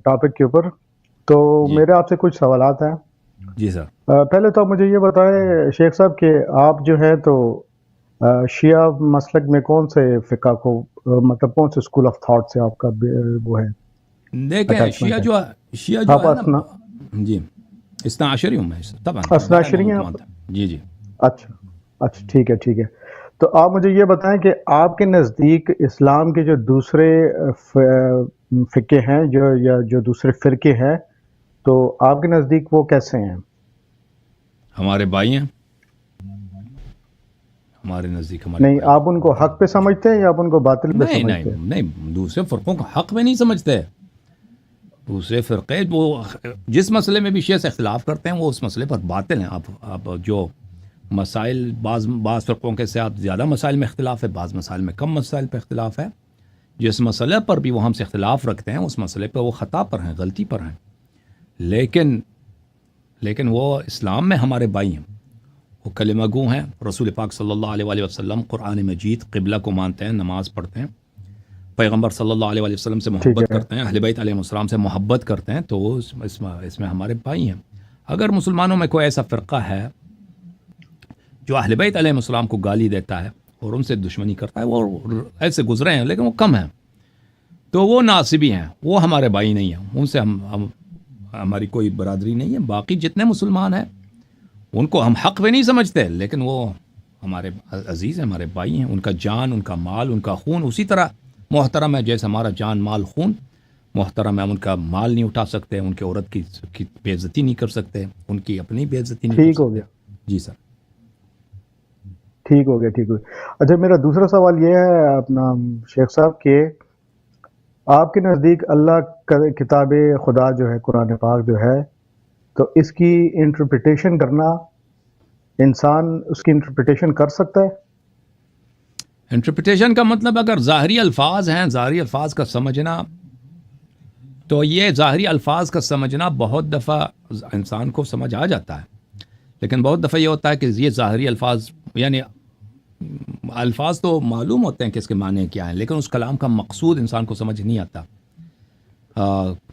Topic کے اوپر. تو جی میرے آپ سے کچھ سوالات ہیں. جی سر. پہلے تو آپ مجھے یہ بتائیں شیخ صاحب کہ آپ جو ہیں تو شیعہ مسلک میں کون سے فقہ کو مطلب کون سے اسکول آف تھاٹ سے آپ کا وہ ہے دیکھیں اٹیچمنٹ ہے؟ شیعہ جو آپ ہے نا، اسنا جی اثنا عشری ہوں میں طبعا اسنا بارہ عشری اماموں ہیں کو آپ؟ مانتا ہوں. جی جی. اچھا اچھا، ٹھیک ہے ٹھیک ہے. تو آپ مجھے یہ بتائیں کہ آپ کے نزدیک اسلام کے جو دوسرے فقے ہیں یا جو دوسرے فرقے ہیں تو آپ کے نزدیک وہ کیسے ہیں؟ ہمارے بھائی ہیں، ہمارے نزدیک ہمارے نہیں، بھائی ہیں. آپ ان کو حق پہ سمجھتے ہیں یا آپ ان کو باطل پہ نہیں نہیں سمجھتے ہیں؟ نہیں، دوسرے فرقوں کو حق میں نہیں سمجھتے. دوسرے فرقے وہ جس مسئلے میں بھی شیعہ سے اختلاف کرتے ہیں وہ اس مسئلے پر باطل ہیں. آپ جو مسائل بعض فرقوں کے ساتھ زیادہ مسائل میں اختلاف ہے، بعض مسائل میں کم مسائل پہ اختلاف ہے. جس مسئلے پر بھی وہ ہم سے اختلاف رکھتے ہیں اس مسئلے پہ وہ خطا پر ہیں، غلطی پر ہیں. لیکن وہ اسلام میں ہمارے بھائی ہیں، وہ کلمہ گو ہیں. رسول پاک صلی اللہ علیہ وآلہ وسلم قرآن مجید قبلہ کو مانتے ہیں، نماز پڑھتے ہیں، پیغمبر صلی اللہ علیہ وآلہ وسلم سے ٹھیک محبت ہے. کرتے ہیں، اہل بیت علیہ السلام سے محبت کرتے ہیں، تو وہ اس میں ہمارے بھائی ہیں. اگر مسلمانوں میں کوئی ایسا فرقہ ہے جو اہل بیت علیہ السلام کو گالی دیتا ہے اور ان سے دشمنی کرتا ہے، وہ ایسے گزرے ہیں لیکن وہ کم ہیں، تو وہ ناصبی ہیں، وہ ہمارے بھائی نہیں ہیں. ان سے ہماری کوئی برادری نہیں ہے. باقی جتنے مسلمان ہیں ان کو ہم حق پہ نہیں سمجھتے، لیکن وہ ہمارے عزیز ہیں، ہمارے بھائی ہیں. ان کا جان، ان کا مال، ان کا خون اسی طرح محترم ہے جیسے ہمارا جان مال خون محترم ہے. ہم ان کا مال نہیں اٹھا سکتے، ان کے عورت کی بے عزتی نہیں کر سکتے، ان کی اپنی بے عزتی نہیں کر ٹھیک ہو سکتے. گیا جی سر. ٹھیک ہو گیا ٹھیک ہو گیا. اچھا، میرا دوسرا سوال یہ ہے اپنا شیخ صاحب کہ آپ کے نزدیک اللہ کا کتاب خدا جو ہے قرآن پاک جو ہے تو اس کی انٹرپریٹیشن کرنا انسان اس کی انٹرپریٹیشن کر سکتا ہے؟ انٹرپریٹیشن کا مطلب اگر ظاہری الفاظ ہیں، ظاہری الفاظ کا سمجھنا، تو یہ ظاہری الفاظ کا سمجھنا بہت دفعہ انسان کو سمجھ آ جاتا ہے. لیکن بہت دفعہ یہ ہوتا ہے کہ یہ ظاہری الفاظ، یعنی الفاظ تو معلوم ہوتے ہیں کہ اس کے معنی کیا ہیں، لیکن اس کلام کا مقصود انسان کو سمجھ نہیں آتا،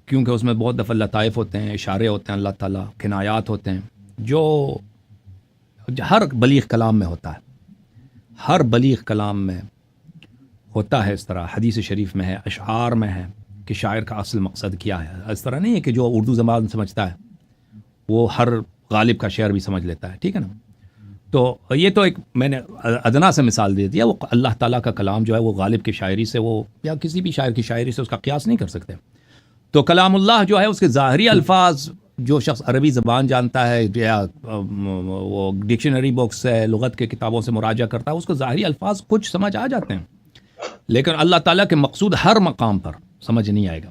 کیونکہ اس میں بہت دفعہ لطائف ہوتے ہیں، اشارے ہوتے ہیں اللہ تعالیٰ، کنایات ہوتے ہیں، جو ہر بلیغ کلام میں ہوتا ہے. ہر بلیغ کلام میں ہوتا ہے. اس طرح حدیث شریف میں ہے، اشعار میں ہے کہ شاعر کا اصل مقصد کیا ہے. اس طرح نہیں ہے کہ جو اردو زبان سمجھتا ہے وہ ہر غالب کا شعر بھی سمجھ لیتا ہے. ٹھیک ہے نا. تو یہ تو ایک میں نے ادنا سے مثال دے دیا. وہ اللہ تعالیٰ کا کلام جو ہے وہ غالب کی شاعری سے، وہ یا کسی بھی شاعر کی شاعری سے اس کا قیاس نہیں کر سکتے. تو کلام اللہ جو ہے اس کے ظاہری الفاظ جو شخص عربی زبان جانتا ہے یا وہ ڈکشنری بکس ہے، لغت کے کتابوں سے مراجعہ کرتا ہے، اس کو ظاہری الفاظ کچھ سمجھ آ جاتے ہیں، لیکن اللہ تعالیٰ کے مقصود ہر مقام پر سمجھ نہیں آئے گا.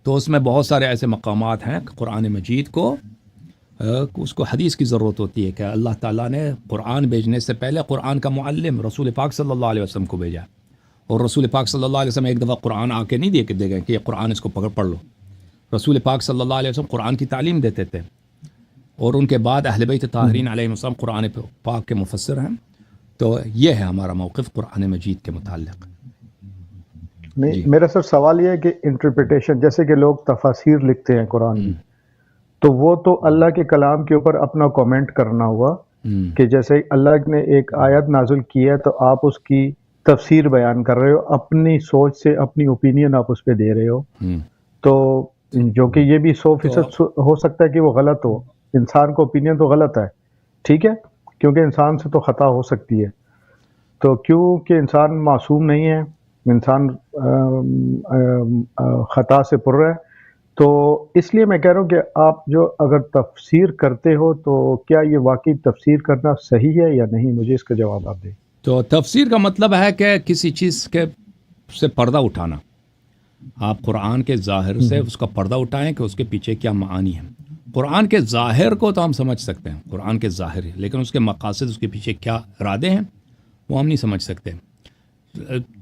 تو اس میں بہت سارے ایسے مقامات ہیں کہ قرآن مجید کو اس کو حدیث کی ضرورت ہوتی ہے کہ اللہ تعالیٰ نے قرآن بھیجنے سے پہلے قرآن کا معلم رسول پاک صلی اللہ علیہ وسلم کو بھیجا، اور رسول پاک صلی اللہ علیہ وسلم ایک دفعہ قرآن آ کے نہیں دے گئے کہ یہ قرآن اس کو پڑھ لو. رسول پاک صلی اللہ علیہ وسلم قرآن کی تعلیم دیتے تھے، اور ان کے بعد اہل بیت طاہرین علیہ السلام قرآن پاک کے مفسر ہیں. تو یہ ہے ہمارا موقف قرآن مجید کے متعلق. نہیں، جی. میرا سر سوال یہ ہے کہ انٹرپریٹیشن جیسے کہ لوگ تفاسیر لکھتے ہیں قرآن کی، تو وہ تو اللہ کے کلام کے اوپر اپنا کومنٹ کرنا ہوا کہ جیسے اللہ نے ایک آیت نازل کی ہے تو آپ اس کی تفسیر بیان کر رہے ہو، اپنی سوچ سے اپنی اوپینین آپ اس پہ دے رہے ہو، تو جو کہ یہ بھی 100% ہو سکتا ہے کہ وہ غلط ہو. انسان کو اوپینین تو غلط ہے، ٹھیک ہے، کیونکہ انسان سے تو خطا ہو سکتی ہے. تو کیونکہ انسان معصوم نہیں ہے، انسان خطا سے پر ہے، تو اس لیے میں کہہ رہا ہوں کہ آپ جو اگر تفسیر کرتے ہو تو کیا یہ واقعی تفسیر کرنا صحیح ہے یا نہیں؟ مجھے اس کا جواب آپ دیں. تو تفسیر کا مطلب ہے کہ کسی چیز کے سے پردہ اٹھانا. آپ قرآن کے ظاہر سے اس کا پردہ اٹھائیں کہ اس کے پیچھے کیا معانی ہے. قرآن کے ظاہر کو تو ہم سمجھ سکتے ہیں، قرآن کے ظاہر، لیکن اس کے مقاصد، اس کے پیچھے کیا ارادے ہیں وہ ہم نہیں سمجھ سکتے.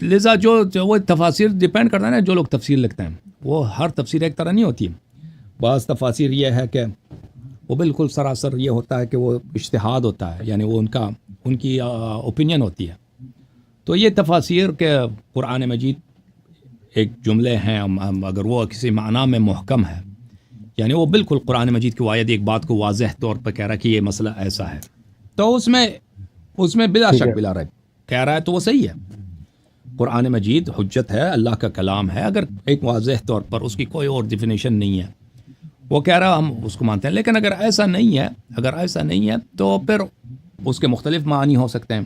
لہذا جو وہ تفاسیر ڈیپینڈ کرتا ہے نا، جو لوگ تفسیر لکھتے ہیں وہ ہر تفسیر ایک طرح نہیں ہوتی. بعض تفاسیر یہ ہے کہ وہ بالکل سراسر یہ ہوتا ہے کہ وہ اجتہاد ہوتا ہے، یعنی وہ ان کی اوپینین ہوتی ہے. تو یہ تفاسیر کے قرآن مجید ایک جملے ہیں اگر وہ کسی معنی میں محکم ہے، یعنی وہ بالکل قرآن مجید کی آیت ایک بات کو واضح طور پر کہہ رہا ہے کہ یہ مسئلہ ایسا ہے، تو اس میں بلا شک بلا ریب کہہ رہا ہے تو وہ صحیح ہے. قرآن مجید حجت ہے، اللہ کا کلام ہے. اگر ایک واضح طور پر اس کی کوئی اور ڈیفینیشن نہیں ہے، وہ کہہ رہا ہم اس کو مانتے ہیں. لیکن اگر ایسا نہیں ہے تو پھر اس کے مختلف معنی ہو سکتے ہیں.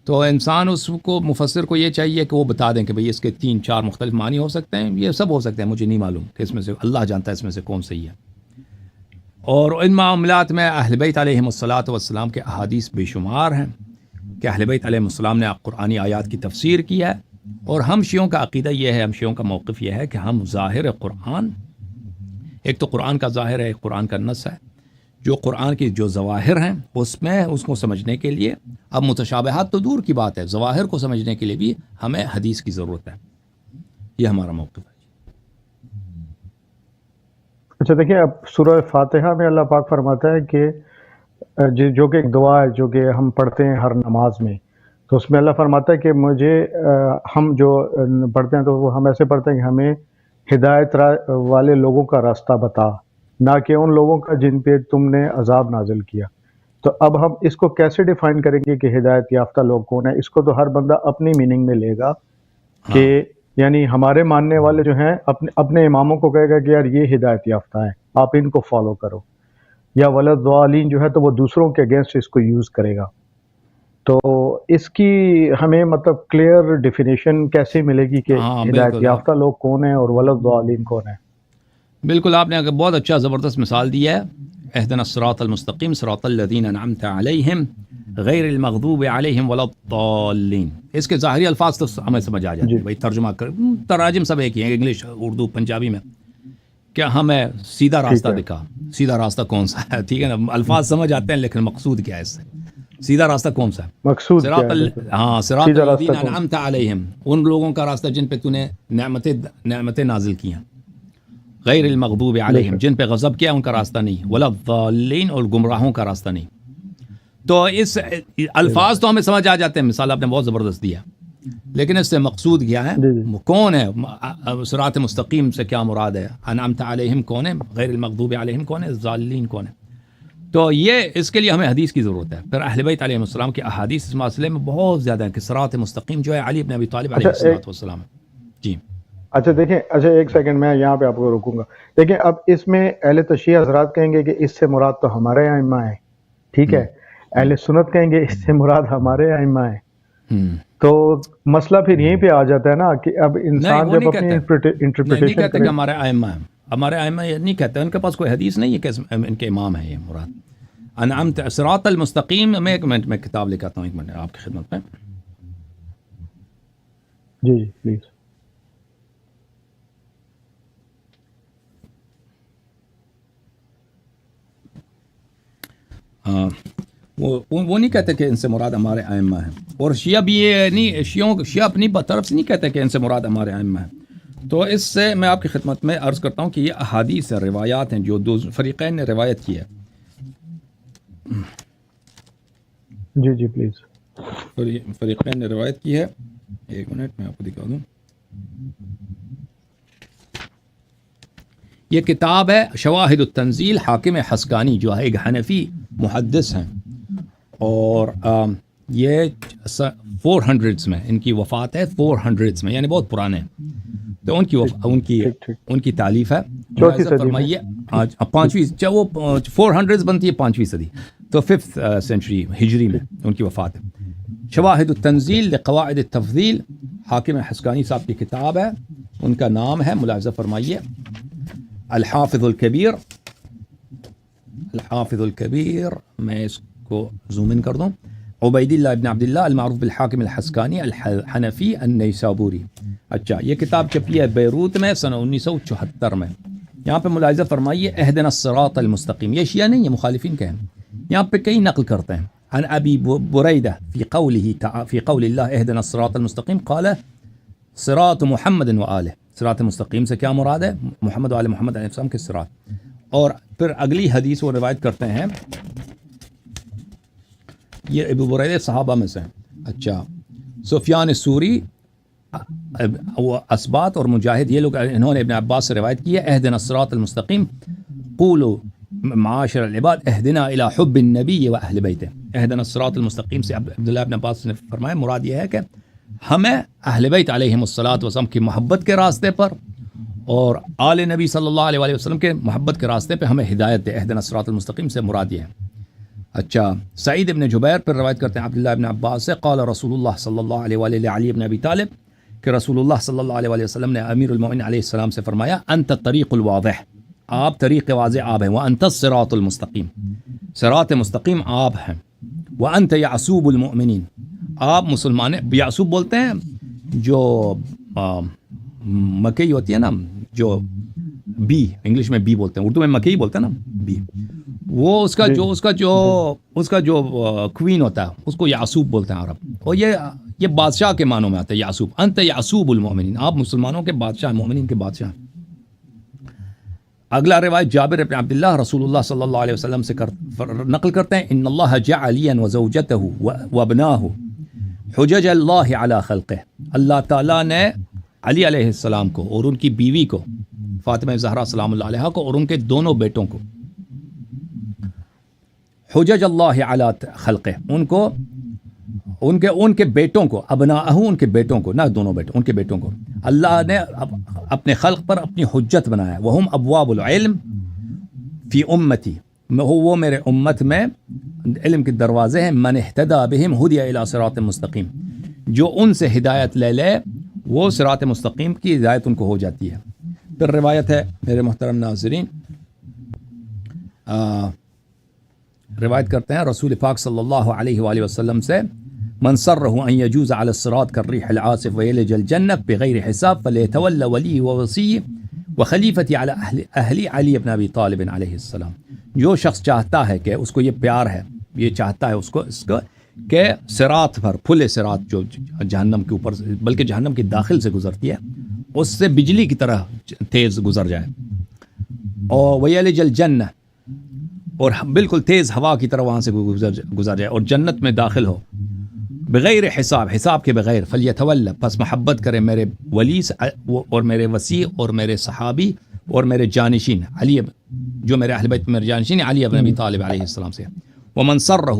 تو انسان اس کو مفسر کو یہ چاہیے کہ وہ بتا دیں کہ بھئی اس کے 3-4 مختلف معنی ہو سکتے ہیں، یہ سب ہو سکتے ہیں، مجھے نہیں معلوم کہ اس میں سے اللہ جانتا ہے اس میں سے کون صحیح ہے. اور ان معاملات میں اہل بیت علیہم الصلاۃ والسلام کے احادیث بے شمار ہیں کہ اہل بیت علیہم السلام نے قرآنی آیات کی تفسیر کی ہے. اور ہم شیعوں کا عقیدہ یہ ہے، ہم شیعوں کا موقف یہ ہے کہ ہم ظاہر قرآن، ایک تو قرآن کا ظاہر ہے، ایک قرآن کا نص ہے، جو قرآن کی جو ظواہر ہیں اس میں اس کو سمجھنے کے لیے، اب متشابہات تو دور کی بات ہے، ظواہر کو سمجھنے کے لیے بھی ہمیں حدیث کی ضرورت ہے. یہ ہمارا موقف ہے. اچھا دیکھیں، اب سورہ فاتحہ میں اللہ پاک فرماتا ہے کہ جو کہ ایک دعا ہے جو کہ ہم پڑھتے ہیں ہر نماز میں، تو اس میں اللہ فرماتا ہے کہ مجھے ہم جو پڑھتے ہیں تو وہ ہم ایسے پڑھتے ہیں کہ ہمیں ہدایت والے لوگوں کا راستہ بتا، نہ کہ ان لوگوں کا جن پہ تم نے عذاب نازل کیا. تو اب ہم اس کو کیسے ڈیفائن کریں گے کہ ہدایت یافتہ لوگ کون ہیں؟ اس کو تو ہر بندہ اپنی میننگ میں لے گا کہ یعنی ہمارے ماننے والے جو ہیں اپنے اماموں کو کہے گا کہ یار یہ ہدایت یافتہ ہیں، آپ ان کو فالو کرو. یا ولضالین جو ہے تو وہ دوسروں کے اگینسٹ اس کو یوز کرے گا. تو اس کی ہمیں مطلب کلیئر ڈیفینیشن کیسے ملے گی کہ ہدایت یافتہ لوگ کون ہیں اور ولضالین کون ہیں؟ بالکل، آپ نے بہت اچھا زبردست مثال دیا ہے. اهدنا الصراط المستقیم صراط الذین انعمت علیہم غیر المغضوب علیہم ولا الضالین. اس کے ظاہری الفاظ تو ہمیں سمجھ آ جاتے ہیں، بھائی ترجمہ کر، تراجم سب ایک ہی ہیں، انگلش، اردو، پنجابی میں. کیا ہمیں سیدھا راستہ دکھا، سیدھا راستہ کون سا ہے؟ ٹھیک ہے نا، الفاظ سمجھ آتے ہیں لیکن مقصود کیا ہے اس سے؟ سیدھا راستہ کون سا ہے؟ مقصود صراط الذین انعمت علیہم، ان لوگوں کا راستہ جن پہ تو نے نعمتیں نازل کی ہیں. غیر المغضوب علیہم، جن پہ غضب کیا ان کا راستہ نہیں. ولا الضالین، اور گمراہوں کا راستہ نہیں. تو اس الفاظ تو ہمیں سمجھ آ جاتے ہیں، مثال آپ نے بہت زبردست دیا، لیکن اس سے مقصود کیا ہے؟ کون ہے؟ صراط مستقیم سے کیا مراد ہے؟ انعمت علیہم کون ہے؟ غیر المغضوب علیہم کون ہے؟ ضالین کون ہے؟ تو یہ اس کے لیے ہمیں حدیث کی ضرورت ہے. پھر اہل بیت علیہ السلام کی احادیث اس مسئلے میں بہت زیادہ ہیں کہ صراط مستقیم جو ہے علی بن ابی طالب علیہ السلام. جی اچھا دیکھیں، اچھا ایک سیکنڈ میں یہاں پہ آپ کو روکوں گا. دیکھیں اب اس میں اہل تشیع حضرات کہیں گے کہ اس سے مراد تو ہمارے ائمہ ہیں، ٹھیک ہے. اہل سنت کہیں گے اس سے مراد ہمارے ائمہ ہیں. تو مسئلہ پھر یہیں پہ آ جاتا ہے نا کہ اب انسان جب اپنی انٹرپریٹیشن کہتے کہ ہمارے ائمہ ہیں، ہمارے ائمہ یہ نہیں کہتے، ان کے پاس کوئی حدیث نہیں ہے کہ ان کے امام ہیں یہ مراد. انعمت صراط المستقیم، میں ایک منٹ میں کتاب لے کے آتا ہوں، ایک منٹ آپ کی خدمت میں. جی جی پلیز. وہ نہیں کہتے کہ ان سے مراد ہمارے ائمہ ہیں. اور شیعہ بھی یہ نہیں، شیعہ اپنی طرف سے نہیں کہتے کہ ان سے مراد ہمارے ائمہ ہیں. تو اس سے میں آپ کی خدمت میں عرض کرتا ہوں کہ یہ احادیث روایات ہیں جو دو فریقین نے روایت کی ہے. جی جی پلیز. فریقین نے روایت کی ہے، ایک منٹ میں آپ کو دکھا دوں. یہ کتاب ہے شواہد التنزیل، حاکم حسکانی جو ہے ایک حنفی محدث ہیں، اور یہ 400s میں ان کی وفات ہے، 400s میں، یعنی بہت پرانے ہیں. تو ان کی تالیف ہے. فرمائیے 5ویں، وہ 400s بنتی ہے 5ویں صدی، تو 5th سینچری ہجری میں ان کی وفات ہے. شواہد التنزیل لقواعد التفضیل، حاکم حسکانی صاحب کی کتاب ہے. ان کا نام ہے، ملاحظہ فرمائیے، الحافظ الکبیر. الحافظ الکبیر، میں اس کو زوم ان کر دوں، عبید اللہ ابن عبداللہ المعروف بالحاکم الحسکانی الحنفی النیسابوری. اچھا، یہ کتاب چھپی ہے بیروت میں سنہ 1974 میں. یہاں پہ ملاحظہ فرمائیے، اہدنا الصراط المستقیم، یہ شیعہ نہیں، یہ مخالفین کے ہیں. یہاں پہ کئی نقل کرتے ہیں. عن ابی بریدہ فی قول اللہ اہدنا الصراط المستقیم قال صراط محمد و آلہ. صراط مستقیم سے کیا مراد ہے؟ محمد و آل محمد علیہ السلام کے صراط. اور پھر اگلی حدیث وہ روایت کرتے ہیں، یہ ابو بریدہ صحابہ میں سے ہیں. اچھا، سفیان الثوری وہ اسبات اور مجاہد یہ لوگ انہوں نے ابن عباس سے روایت کی ہے اہدنا الصراط المستقیم قولوا معاشر العباد اہدنا الی حب النبی و اہل بیتہ. اہدنا الصراط المستقیم سے عبداللہ ابن عباس نے فرمایا مراد یہ ہے کہ ہمیں اہل بیت علیہم الصلاۃ والسلام کی محبت کے راستے پر اور آل نبی صلی اللہ علیہ وآلہ وسلم کے محبت کے راستے پہ ہمیں ہدایت دے. اہدنا الصراط المستقیم سے مراد یہ ہے. اچھا سعید ابن جبیر پر روایت کرتے ہیں عبداللہ ابن عباس سے قال رسول اللہ صلی اللہ علیہ وآلہ علی ابن ابی طالب کہ رسول اللہ صلی اللہ علیہ وآلہ وسلم نے امیر المؤمنین علیہ السلام سے فرمایا انت الطریق الواضح، آپ طریق واضح آپ ہیں، وانت الصراط المستقیم، صراط مستقیم آپ ہیں، وانت یعصوب المؤمنین، آپ مسلمان. یعصوب بولتے ہیں جو مکئی ہوتی ہے نا، جو بی انگلش میں بی بولتے ہیں، اردو میں مکئی بولتے ہیں نا بی، وہ اس کا جو کوین ہوتا ہے اس کو یعصوب بولتے ہیں عرب. اور یہ بادشاہ کے معنوں میں آتا ہے یعصوب. انت یعصوب المؤمنین، آپ مسلمانوں کے بادشاہ، مومنین کے بادشاہ. اگلا روایت جابر بن عبداللہ رسول اللہ صلی اللہ علیہ وسلم سے نقل کرتے ہیں ان اللہ جعل علیا وزوجته وابناه حجج اللہ علی خلقہ. اللہ تعالیٰ نے علی علیہ السلام کو اور ان کی بیوی کو فاطمہ زہرا سلام اللہ علیہا کو اور ان کے دونوں بیٹوں کو حجج اللہ علی خلقہ، ان کے بیٹوں کو ابناءہ، ان کے بیٹوں کو، نہ دونوں بیٹوں، ان کے بیٹوں کو اللہ نے اپنے خلق پر اپنی حجت بنایا. وہم ابواب العلم فی امتی، وہ میرے امت میں علم کے دروازے ہیں. من اہتدی بہم ہدی الی صراط مستقیم، جو ان سے ہدایت لے لے وہ صراط مستقیم کی ہدایت ان کو ہو جاتی ہے. پھر روایت ہے میرے محترم ناظرین، روایت کرتے ہیں رسول پاک صلی اللہ علیہ وآلہ وسلم سے من سرہ ان یجوز علی الصراط کالریح العاصف ویلج الجنہ بغیر حساب فلیتول ولی ووصی وخلیفتی علی اہلی علی ابن ابی طالب علیہ السلام. جو شخص چاہتا ہے کہ اس کو یہ پیار ہے، یہ چاہتا ہے اس کو کہ صراط پر پھلے صراط جو جہنم کے اوپر بلکہ جہنم کے داخل سے گزرتی ہے اس سے بجلی کی طرح تیز گزر جائے، اور ویلج الجنہ، اور بالکل تیز ہوا کی طرح وہاں سے گزر جائے اور جنت میں داخل ہو بغیر حساب کے بغیر، فلیتول، پس محبت کرے میرے ولی اور میرے وسیع اور میرے صحابی اور میرے جانشین علی، جو میرے اہل بیت میرے جانشین علی ابن ابی طالب علیہ السلام سے. ومن سرہ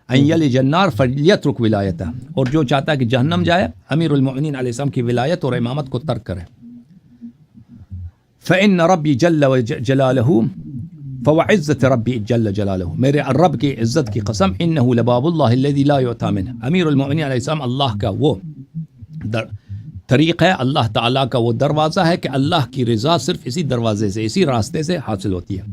ان یلج النار فلیترک ولایتہ، اور جو چاہتا ہے کہ جہنم جائے امیر المؤمنین علیہ السلام کی ولایت اور امامت کو ترک کرے. فإن ربی جل جلالہ فوعزت ربی جل جلالہ، میرے رب کی عزت کی قسم، انہ لباب اللہ الذی لا یعطی منہ، امیر المؤمنین علیہ السلام اللہ کا وہ طریق ہے، اللہ تعالیٰ کا وہ دروازہ ہے کہ اللہ کی رضا صرف اسی دروازے سے، اسی راستے سے حاصل ہوتی ہے.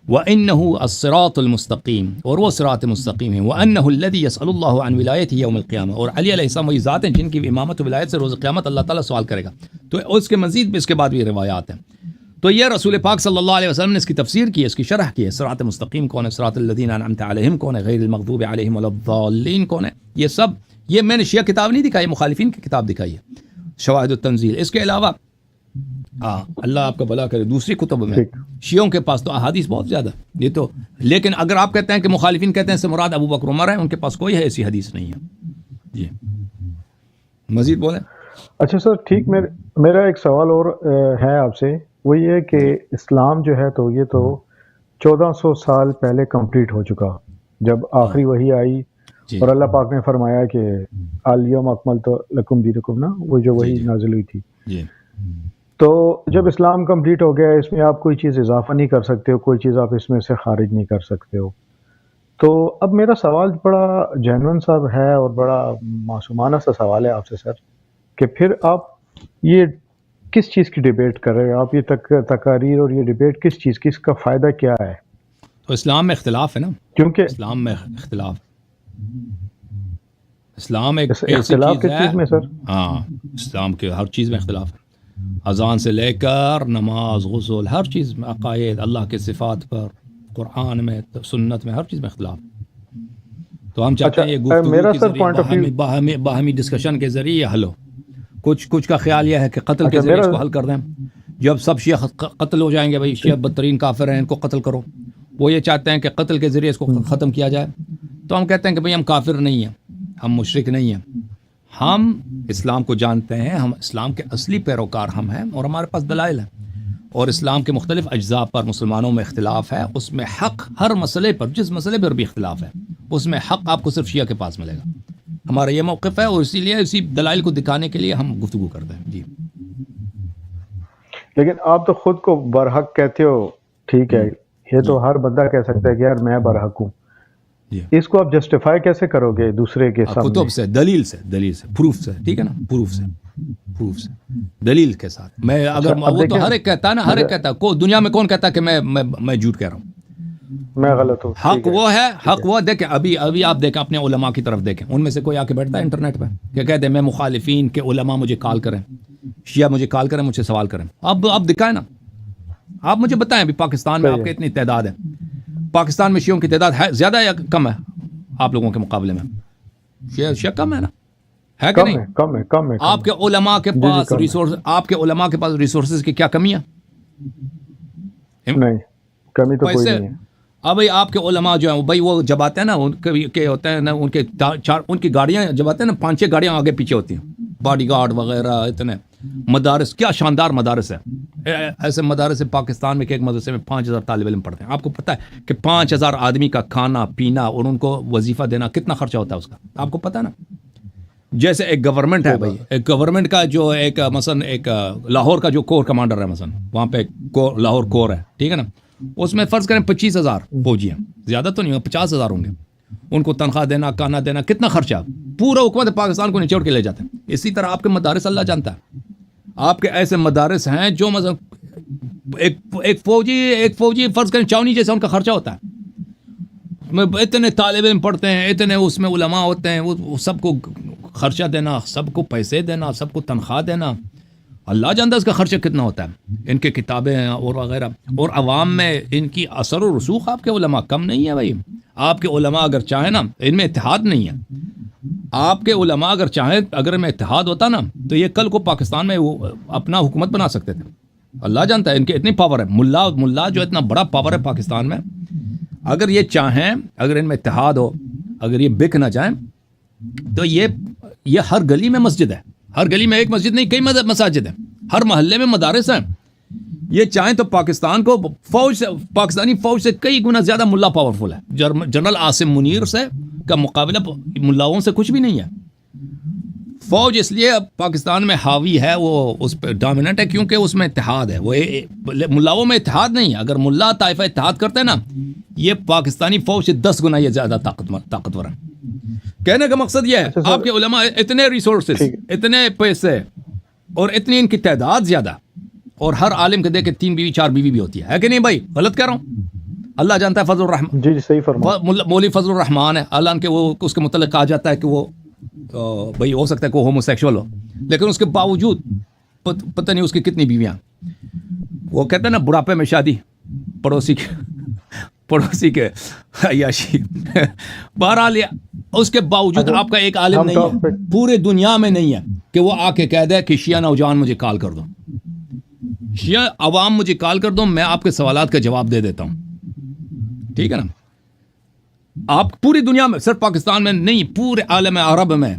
وَإِنَّهُ الصِّرَاطُ الْمُسْتَقِيمُ، اور وہ صراط مستقیم ہے. وَأَنَّهُ الَّذِي يَسْأَلُ اللَّهُ عَنْ وِلَایَتِهِ يَوْمَ الْقِيَامَةِ، اور علی علیہ السلام وہی ذات ہیں جن کی امامت و ولایت سے روز قیامت اللہ تعالیٰ سوال کرے گا. تو اس کے مزید بھی اس کے بعد بھی روایات ہیں. تو یہ رسول پاک صلی اللہ علیہ وسلم نے اس کی تفسیر کی ہے، اس کی شرح کی ہے. صراط مستقیم کون ہے، صراط الذین انعمت علیہم کون ہے، غیر المغضوب علیہم ولا الضالین کون ہے. یہ سب یہ میں نے شیعہ کتاب نہیں دکھائی، مخالفین کی کتاب دکھائی ہے، شواہد التنزیل. اس کے علاوہ اللہ آپ کا بھلا کرے دوسری کتب میں شیعوں کے پاس تو احادیث بہت زیادہ یہ تو، لیکن اگر آپ کہتے ہیں کہ مخالفین کہتے ہیں سے مراد ابو بکر عمر ہے، ان کے پاس کوئی ایسی حدیث نہیں ہے. جی مزید بولیں. اچھا سر ٹھیک، میرا ایک سوال اور ہے آپ سے، وہ یہ کہ اسلام جو ہے تو یہ تو 1400 سال پہلے کمپلیٹ ہو چکا جب آخری وحی آئی اور اللہ پاک نے فرمایا کہ الیوم اکملت لکم دینکم، نا وہ جو وحی نازل ہوئی تھی. تو جب اسلام کمپلیٹ ہو گیا، اس میں آپ کوئی چیز اضافہ نہیں کر سکتے ہو، کوئی چیز آپ اس میں سے خارج نہیں کر سکتے ہو. تو اب میرا سوال بڑا جینون سا ہے اور بڑا معصومانہ سا سوال ہے آپ سے سر، کہ پھر آپ یہ کس چیز کی ڈیبیٹ کر رہے ہیں؟ آپ یہ تقاریر اور یہ ڈیبیٹ کس چیز کی، اس کا فائدہ کیا ہے؟ تو اسلام میں اختلاف ہے نا، کیونکہ اسلام میں اختلاف، اسلام ایک اختلاف کس چیز میں سر؟ ہاں اسلام کے ہر چیز میں اختلاف ہے، اذان سے لے کر نماز، غسل، ہر چیز میں، عقائد، اللہ کے صفات پر، قرآن میں، سنت میں، ہر چیز میں اختلاف. تو ہم چاہتے ہیں یہ گفتگو کے ذریعے باہمی ڈسکشن کے ذریعے حل ہو. کچھ کا خیال یہ ہے کہ قتل کے ذریعے اس کو حل کر دیں. جب سب شیعہ قتل ہو جائیں گے، بھائی شیعہ بدترین کافر ہیں، ان کو قتل کرو، وہ یہ چاہتے ہیں کہ قتل کے ذریعے اس کو ختم کیا جائے. تو ہم کہتے ہیں کہ بھائی ہم کافر نہیں ہیں، ہم مشرک نہیں ہیں، ہم اسلام کو جانتے ہیں، ہم اسلام کے اصلی پیروکار ہم ہیں، اور ہمارے پاس دلائل ہیں، اور اسلام کے مختلف اجزاء پر مسلمانوں میں اختلاف ہے، اس میں حق ہر مسئلے پر، جس مسئلے پر بھی اختلاف ہے اس میں حق آپ کو صرف شیعہ کے پاس ملے گا. ہمارا یہ موقف ہے، اور اسی لیے اسی دلائل کو دکھانے کے لیے ہم گفتگو کرتے ہیں. جی لیکن آپ تو خود کو برحق کہتے ہو، ٹھیک ہے، یہ تو ہر بندہ کہہ سکتا ہے کہ یار میں برحق ہوں. اس کو آپ جسٹیفائی کیسے کرو گے دوسرے کے سامنے؟ کتب سے، دلیل سے، پروف سے، ٹھیک ہے نا، پروف سے دلیل کے ساتھ. میں اگر وہ تو ہر ایک کہتا ہے نا، ہر ایک کہتا ہے، کو دنیا میں کون کہتا ہے کہ میں جھوٹ کہہ رہا ہوں، میں غلط ہوں. حق وہ ہے، حق وہ. دیکھیں ابھی آپ دیکھیں اپنے علماء کی طرف دیکھیں، ان میں سے کوئی آ کے بیٹھتا ہے انٹرنیٹ پہ کہ کہتے ہیں میں مخالفین کے علماء مجھے کال کریں، شیعہ مجھے کال کریں، مجھ سے سوال کریں. اب دکھائیں نا، آپ مجھے بتائیں ابھی پاکستان میں آپ کے اتنی تعداد ہے، پاکستان میں شیعوں کی تعداد ہے زیادہ یا کم ہے آپ لوگوں کے مقابلے میں؟ شیعہ کم ہے نا، ہے کہ نہیں؟ کم ہے. آپ کے علماء کے پاس ریسورس، آپ کے علماء کے پاس ریسورسز کی کیا کمی ہے؟ نہیں، کمی تو کوئی نہیں ہے. اب بھائی آپ کے علماء جو ہیں بھائی، وہ جب آتے ہیں نا، ان کے ہوتے ہیں نا، ان کی گاڑیاں جب آتے ہیں نا، 5-6 گاڑیاں آگے پیچھے ہوتی ہیں، باڈی گارڈ وغیرہ، اتنے مدارس، کیا شاندار مدارس ہے. ایسے مدارس ہے پاکستان میں کہ ایک مدرسے میں 5000 طالب علم پڑھتے ہیں. آپ کو پتہ ہے کہ 5000 آدمی کا کھانا پینا اور ان کو وظیفہ دینا کتنا خرچہ ہوتا ہے اس کا؟ آپ کو پتہ ہے نا. جیسے ایک گورنمنٹ ہے بھائی، ایک گورنمنٹ کا جو ایک مثلا ایک لاہور کا جو کور کمانڈر ہے، مثلا وہاں پہ لاہور کور ہے، ٹھیک ہے نا، اس میں فرض کریں 25,000 فوجی ہیں، زیادہ تو نہیں، 50,000 ہوں گے. ان کو تنخواہ دینا، کھانا دینا، کتنا خرچہ، پورا حکومت پاکستان کو نچوڑ کے لے جاتے ہیں. اسی طرح آپ کے مدارس اللہ جانتا ہے، آپ کے ایسے مدارس ہیں جو مثلا ایک فوجی فرض کریں چاونی جیسا ان کا خرچہ ہوتا ہے. اتنے طالب علم پڑھتے ہیں، اتنے اس میں علماء ہوتے ہیں، وہ سب کو خرچہ دینا، سب کو پیسے دینا، سب کو تنخواہ دینا، اللہ جانتا ہے اس کا خرچہ کتنا ہوتا ہے. ان کے کتابیں اور وغیرہ، اور عوام میں ان کی اثر و رسوخ آپ کے علماء کم نہیں ہے بھائی. آپ کے علماء اگر چاہیں نا، ان میں اتحاد نہیں ہے. آپ کے علماء اگر چاہیں، اگر میں اتحاد ہوتا نا، تو یہ کل کو پاکستان میں وہ اپنا حکومت بنا سکتے تھے. اللہ جانتا ہے ان کے اتنی پاور ہے. ملا جو اتنا بڑا پاور ہے پاکستان میں، اگر یہ چاہیں، اگر ان میں اتحاد ہو، اگر یہ بک نہ جائیں، تو یہ ہر گلی میں مسجد ہے. ہر گلی میں ایک مسجد نہیں، کئی مساجد ہیں، ہر محلے میں مدارس ہیں. یہ چاہیں تو پاکستان کو پاکستانی فوج سے کئی گنا زیادہ ملا پاورفل ہے. جنرل عاصم منیر سے کا مقابلہ ملاؤں سے کچھ بھی نہیں ہے. فوج اس لیے پاکستان میں حاوی ہے، وہ اس پہ ڈومیننٹ ہے کیونکہ اس میں اتحاد ہے. وہ ملاؤں میں اتحاد نہیں ہے. اگر ملا طائفہ اتحاد کرتے ہیں نا، یہ پاکستانی فوج سے 10 گنا یہ زیادہ طاقتور ہے. کہنے کا مقصد یہ ہے، آپ کے علماء اتنے ریسورسز، اتنے پیسے، اور اتنی ان کی تعداد زیادہ، اور ہر عالم کے دیکھ کے 3 بیوی 4 بیوی بھی ہوتی ہے کہ نہیں بھائی؟ غلط کہہ رہا ہوں؟ اللہ جانتا ہے. فضل الرحمان، جی صحیح فرمایا، مولوی فضل الرحمان ہے، اللہ کے وہ اس کے متعلق کہا جاتا ہے کہ وہ بھائی ہو سکتا ہے کہ وہ ہومو سیکشول ہو، لیکن اس کے باوجود پتہ نہیں اس کی کتنی بیویاں. وہ کہتے ہیں نا بڑھاپے میں شادی، پڑوسی کے عیاشی. بہرحال اس کے باوجود آپ کا ایک عالم نہیں ہے پورے دنیا میں نہیں ہے کہ وہ آ کے کہہ دے کہ شیعہ نوجوان مجھے کال کر دو، شیعہ عوام مجھے کال کر دو، میں آپ کے سوالات کا جواب دے دیتا ہوں. ٹھیک ہے نا؟ آپ پوری دنیا میں، صرف پاکستان میں نہیں، پورے عالم عرب میں،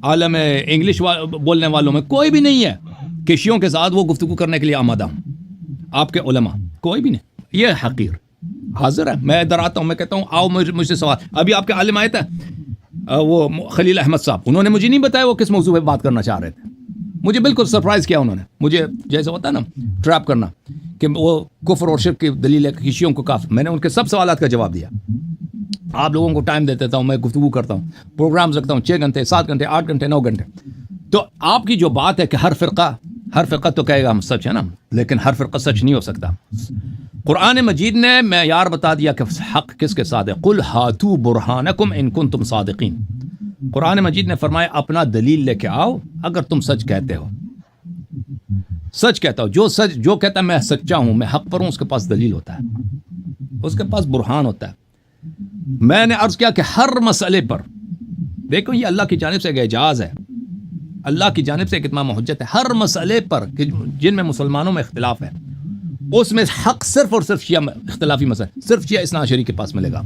عالم انگلش بولنے والوں میں کوئی بھی نہیں ہے کہ شیعوں کے ساتھ وہ گفتگو کرنے کے لیے آمادہ ہوں. آپ کے علماء کوئی بھی نہیں. یہ حقیر حاضر ہے. میں ادھر آتا ہوں، میں کہتا ہوں آؤ مجھ سے سوال. ابھی آپ کے عالم آئے تھے وہ خلیل احمد صاحب، انہوں نے مجھے نہیں بتایا وہ کس موضوع پہ بات کرنا چاہ رہے تھے. مجھے بالکل سرپرائز کیا انہوں نے. مجھے جیسے ہوتا ہے نا ٹریپ کرنا، کہ وہ کفر اور شرک کی دلیل ہے کہ شیعوں کو کافر. میں نے ان کے سب سوالات کا جواب دیا. آپ لوگوں کو ٹائم دے دیتا ہوں، میں گفتگو کرتا ہوں، پروگرامز رکھتا ہوں 6 گھنٹے 7 گھنٹے 8 گھنٹے 9 گھنٹے. تو آپ کی جو بات ہے کہ ہر فرقہ تو کہے گا ہم سچ ہے نا، لیکن ہر فرقہ سچ نہیں ہو سکتا. قرآن مجید نے معیار بتا دیا کہ حق کس کے ساتھ ہے. قل ہاتوا برہانکم ان کنتم صادقین. قرآن مجید نے فرمایا اپنا دلیل لے کے آؤ اگر تم سچ کہتے ہو. سچ کہتا ہو، جو کہتا ہے میں سچا ہوں، میں حق پر ہوں، اس کے پاس دلیل ہوتا ہے، اس کے پاس برہان ہوتا ہے. میں نے عرض کیا کہ ہر مسئلے پر دیکھو، یہ اللہ کی جانب سے ایک اعجاز ہے، اللہ کی جانب سے ایک اتمام حجت ہے. ہر مسئلے پر جن میں مسلمانوں میں اختلاف ہے، اس میں حق صرف اور صرف شیعہ اختلافی مسئلہ صرف شیعہ اثنا عشری کے پاس ملے گا،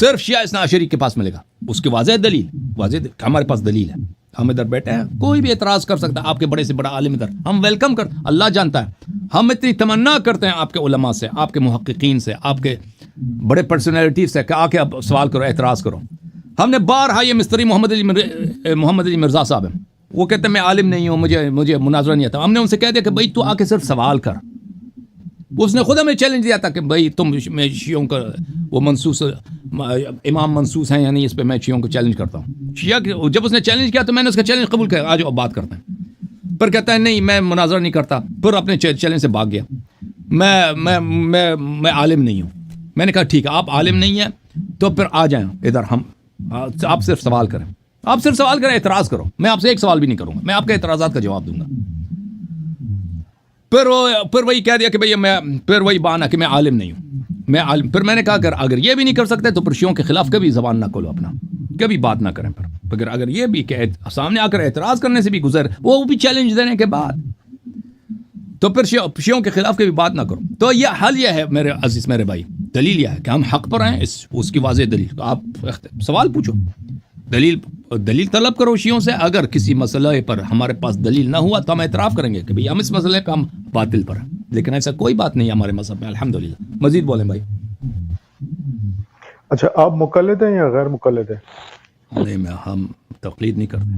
صرف شیعہ اثنا عشری کے پاس ملے گا. اس کی واضح دلیل واضح ہمارے پاس دلیل ہے, ہم ادھر بیٹھے ہیں, کوئی بھی اعتراض کر سکتا ہے, آپ کے بڑے سے بڑا عالم ادھر, ہم ویلکم کر, اللہ جانتا ہے ہم اتنی تمنا کرتے ہیں آپ کے علماء سے, آپ کے محققین سے, آپ کے بڑے پرسنالٹی سے کہ آ کے اب سوال کرو, اعتراض کرو. ہم نے بارہا, یہ مستری محمد علی مرزا صاحب ہیں, وہ کہتے ہیں میں عالم نہیں ہوں, مجھے مناظرہ نہیں آتا. ہم نے ان سے کہہ دیا کہ بھائی تو آ کے صرف سوال کر. اس نے خود ہمیں چیلنج دیا تھا کہ بھائی تم میں شیعوں کا وہ منصوص امام منصوص ہیں یعنی اس پہ میں شیعوں کو چیلنج کرتا ہوں. شیعہ جب اس نے چیلنج کیا تو میں نے اس کا چیلنج قبول کیا, آج اب بات کرتے ہیں. پر کہتا ہے نہیں میں مناظرہ نہیں کرتا, پھر اپنے چیلنج سے بھاگ گیا. میں عالم نہیں ہوں. میں نے کہا ٹھیک ہے آپ عالم نہیں ہیں تو پھر آ جائیں ادھر, ہم آپ صرف سوال کریں, آپ صرف سوال کریں, اعتراض کرو. میں آپ سے ایک سوال بھی نہیں کروں گا, میں آپ کے اعتراضات کا جواب دوں گا. پھر وہی کہہ دیا کہ بھئی پھر وہی بہانہ کہ میں عالم نہیں ہوں, میں عالم. پھر میں نے کہا اگر یہ بھی نہیں کر سکتے تو پھر شیعوں کے خلاف کبھی زبان نہ کھولو اپنا, کبھی بات نہ کریں. پھر اگر یہ بھی کہ سامنے آ کر اعتراض کرنے سے بھی گزر, وہ بھی چیلنج دینے کے بعد, تو پھر شیعوں کے خلاف کبھی بات نہ کرو. تو یہ حل یہ ہے میرے عزیز میرے بھائی, دلیل یہ ہے کہ ہم حق پر ہیں, اس کی واضح دلیل. آپ سوال پوچھو, دلیل طلب کرو شیعوں سے. اگر کسی مسئلہ پر ہمارے پاس دلیل نہ ہوا تو ہم اعتراف کریں گے کہ بھئی ہم اس مسئلے پہ ہم باطل پر ہیں, لیکن ایسا کوئی بات نہیں ہے ہمارے مذہب میں الحمدللہ. مزید بولیں بھائی. اچھا آپ مقلد ہیں یا غیر مقلد ہیں؟ نہیں ہم تقلید نہیں کرتے.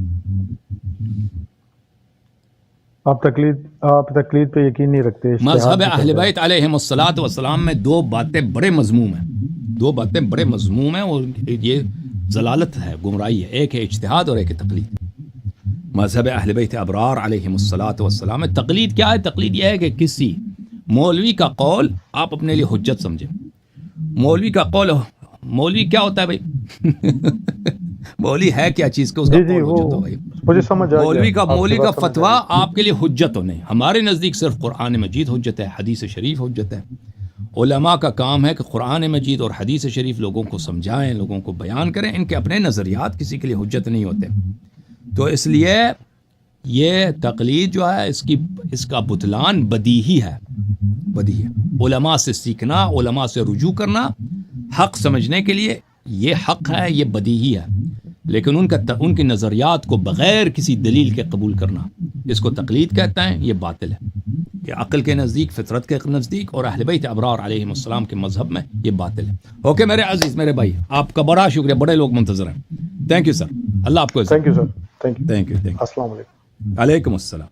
آپ تقلید پہ یقین نہیں رکھتے؟ مذہب اہل بیت علیہم الصلوۃ والسلام میں دو باتیں بڑے مذموم ہیں, اور یہ ضلالت ہے, گمراہی ہے. ایک ہے اجتہاد اور ایک ہے تقلید. مذہب اہل بیت ابرار علیہم الصلوۃ والسلام میں تقلید کیا ہے؟ تقلید یہ ہے کہ کسی مولوی کا قول آپ اپنے لیے حجت سمجھیں. مولوی کا قول, مولوی کیا ہوتا ہے بھائی؟ مولوی ہے کیا چیز کا اس کا قول حجت ہو بھائی. مجھے سمجھ آ گیا. مولوی کا فتویٰ آپ کے لیے حجت ہو نہیں. ہمارے نزدیک صرف قرآن مجید حجت ہے, حدیث شریف حجت ہے. علماء کا کام ہے کہ قرآن مجید اور حدیث شریف لوگوں کو سمجھائیں, لوگوں کو بیان کریں. ان کے اپنے نظریات کسی کے لیے حجت نہیں ہوتے. تو اس لیے یہ تقلید جو ہے اس کا بطلان بدیہی ہے. علماء سے سیکھنا, علماء سے رجوع کرنا حق سمجھنے کے لیے, یہ حق ہے, یہ بدیہی ہے. لیکن ان کی نظریات کو بغیر کسی دلیل کے قبول کرنا, اس کو تقلید کہتے ہیں. یہ باطل ہے. یہ عقل کے نزدیک, فطرت کے نزدیک اور اہل بیت ابرار علیہم السلام کے مذہب میں یہ باطل ہے. اوکے میرے عزیز میرے بھائی, آپ کا بڑا شکریہ, بڑے لوگ منتظر ہیں. تھینک یو سر, اللہ آپ کو. Thank you sir, thank you. Thank you. السلام علیکم. علیکم السلام.